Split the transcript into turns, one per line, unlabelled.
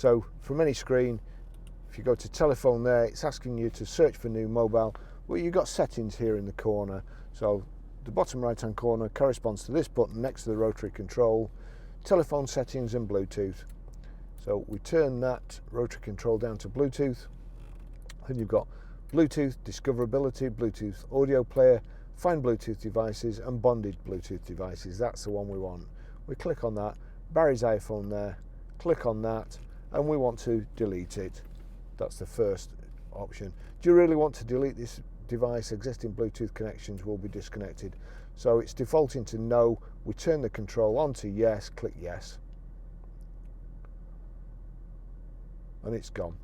So from any screen, if you go to telephone there, it's asking you to search for new mobile. Well, you've got settings here in the corner. So the bottom right hand corner corresponds to this button next to the rotary control, telephone settings and Bluetooth. So we turn that rotary control down to Bluetooth, and you've got Bluetooth discoverability, Bluetooth audio player, find Bluetooth devices and bonded Bluetooth devices. That's the one we want. We click on that, Barry's iPhone there, click on that, and we want to delete it. That's the first option. Do you really want to delete this device? Existing Bluetooth connections will be disconnected. So it's defaulting to no. We turn the control on to yes, click yes, and it's gone.